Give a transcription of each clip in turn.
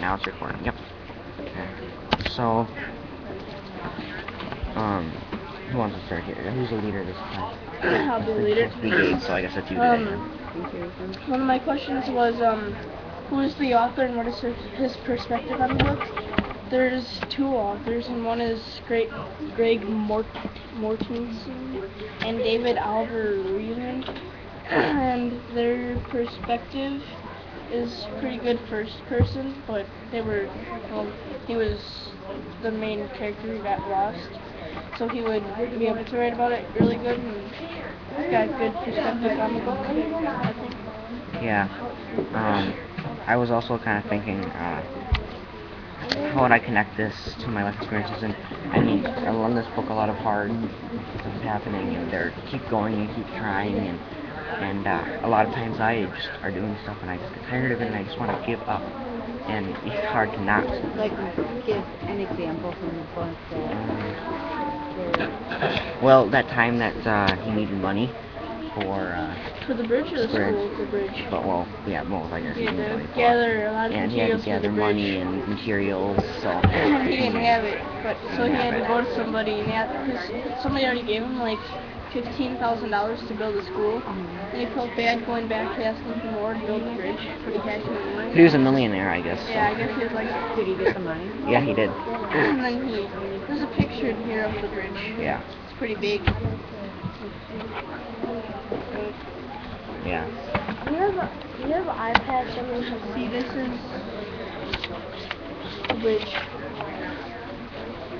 now it's recording. Yep. Okay. So, who wants to start here? Who's the leader this time? I'll be the leader. It's supposed to be Gabe, so I guess it's you today. One of my questions was, who is the author and what is his perspective on the book? There's two authors, and one is Greg Mortensen and David Alver-Reeland, and their perspective is pretty good first person, but he was the main character who got lost, so he would be able to write about it really good, and he's got good perspective on the book, I think. Yeah. I was also kind of thinking, how would I connect this to my life experiences? And I mean, I love this book, a lot of hard stuff is happening, and they keep going and keep trying, and a lot of times I just are doing stuff and I just get tired of it and I just want to give up, and it's hard to not. Like, give an example from the book that well, that time that he needed money for the bridge or the school? The bridge. But well, yeah, both, I guess. He had to gather a lot of and he had materials to gather for the money bridge. and materials, so. And he didn't have it, but so he had to go to somebody, and somebody already gave him like $15,000 to build a school, and he felt bad going back to asking for more to build the bridge, but he had to anyway. He was a millionaire, I guess. So. Yeah, I guess he was like. Did he get the money? Yeah, he did. And then there's a picture here of the bridge. Yeah. It's pretty big. Yeah. You have an iPad, someone can See, this is the bridge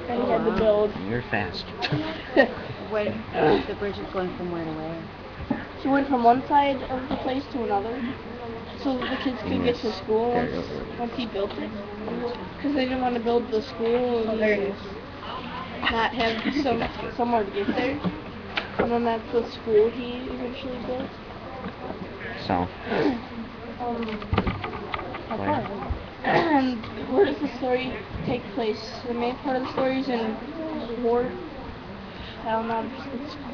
that he had to build. You're fast. When the bridge is going from where to where? He went from one side of the place to another, so that the kids could get to school once he built it. Because they didn't want to build the school and not have somewhere to get there. And then that's the school he eventually built. So. And where does the story take place? The main part of the story is in Ward. I don't know.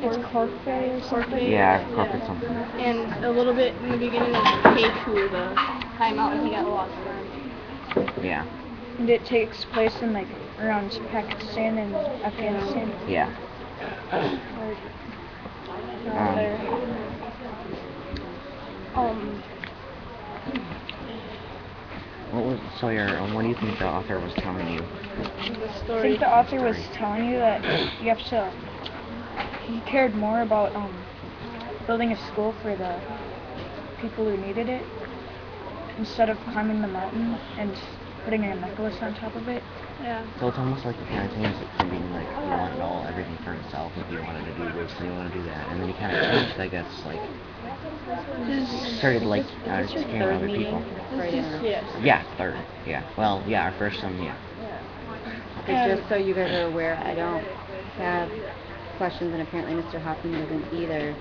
It's Corfe or something. Yeah, Corfe something. And a little bit in the beginning of K2, the high mountain he got lost on. Yeah. And it takes place in like around Pakistan and Afghanistan. Yeah. What do you think the author was telling you? The story. I think the author was telling you that you have to. He cared more about building a school for the people who needed it instead of climbing the mountain and putting a necklace on top of it. Yeah. So it's almost like the kind of changed it from being like he wanted all everything for himself, and he wanted to do this and he wanted to do that, and then he kind of changed, I guess, like started like just caring about other people. Yeah, third. Yeah. Well, yeah, our first one, yeah. It's just so you guys are aware, I don't have questions, and apparently Mr. Hoffman doesn't either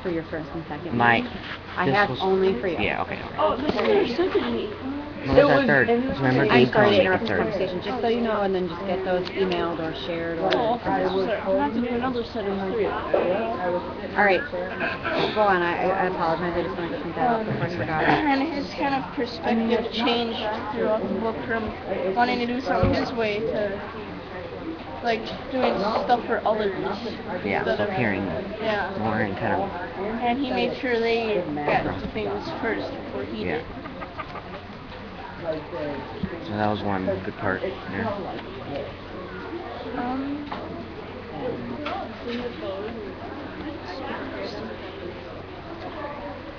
for your first and second meeting. I have only for you. Yeah, okay. Oh, this is your second meeting. What was that third? Remember I'm Gabe sorry to calling interrupt it this third. conversation, just so you know, and then just get those emailed or shared or... Oh, okay. I'll have to do another set of 3. Alright, go on, I apologize, I just wanted to point that out before I forgot. And his kind of perspective changed throughout the book from wanting to do something his way to like doing stuff for others. Yeah, so caring more and kind of... And he made sure they got to things first before he did. So that was one good part there.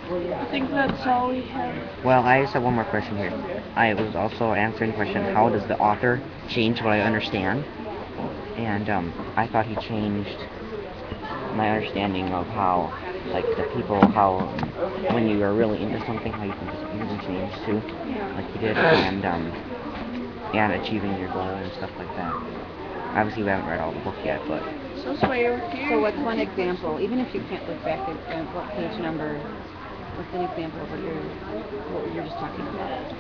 I think that's all we have. Well, I just have one more question here. I was also answering the question, how does the author change what I understand? And I thought he changed my understanding of how, like, the people, how when you are really into something, how you can just change too, like he did, and achieving your goal and stuff like that. Obviously, we haven't read all the book yet, but... So what's one example, even if you can't look back at what page number, what's an example of what you're just talking about?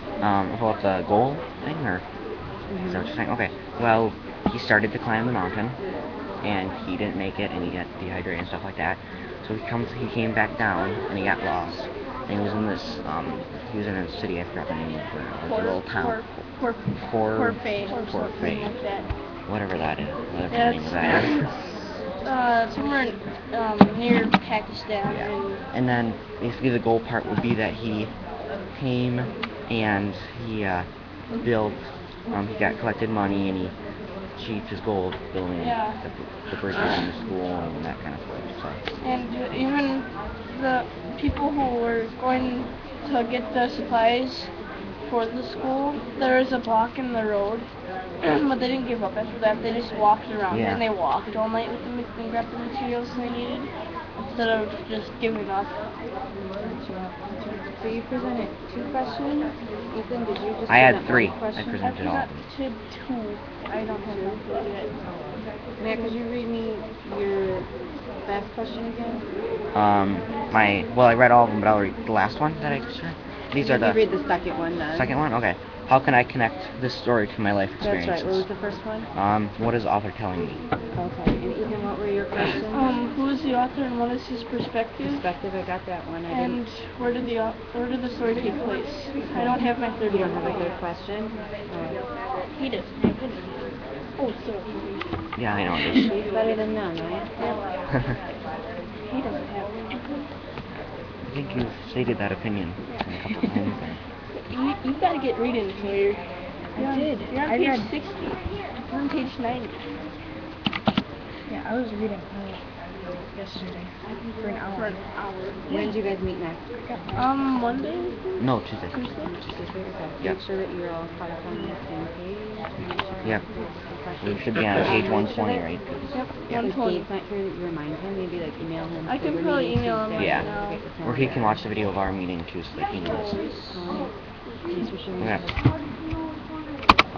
About the goal thing, or... Is that what you're saying? Okay, well, he started to climb the mountain, and he didn't make it, and he got dehydrated and stuff like that. So he came back down, and he got lost. And he was in this, he was in a city, I forgot the name of it, was a little town. Corfay or something Corfay. like that. Whatever that is, whatever the Yeah, name of that is. somewhere near Pakistan. Yeah. And then basically the goal part would be that he came and he built, he got collected money and he achieved his goal of building the bridges in the school and that kind of stuff. So. And even the people who were going to get the supplies for the school, there was a block in the road, but they didn't give up after that. They just walked around and they walked all night with them and grabbed the materials they needed instead of just giving up. So you presented 2 questions. Ethan, did you just I had present 3. one question? I presented all of them. I presented 2. I don't have one yet. Matt, could you read me your last question again? I read all of them, but I'll read the last one that I just read. These are the... You read the second one then. Second one? Okay. How can I connect this story to my life experiences? That's right. What was the first one? What is the author telling me? Okay. And Ethan, what were your questions? Who is the author and what is his perspective? Perspective, I got that one. And where did the story take place? I don't have my third You one. don't have a third question? He doesn't have it. Oh, sorry. Yeah, I know it He's is. better than none, right? He doesn't have it. I think you've stated that opinion a couple times. You gotta get reading, Sawyer. I did. You're on I page read. 60. You're on page 90. Yeah, I was reading yesterday for an hour. When did you guys meet next? Monday? No, Tuesday. Tuesday? Okay. Yeah. Make sure that you're all caught up on the same page. Yeah. We should be on page 120, right? Yep, Yeah. If 120. Dave's not here, that you remind him, maybe like email him. I say can we're probably meeting email him Tuesday. right Yeah. now. Get the Or he can calendar. watch the video of our meeting too, so that he knows. Thanks for sharing. Okay.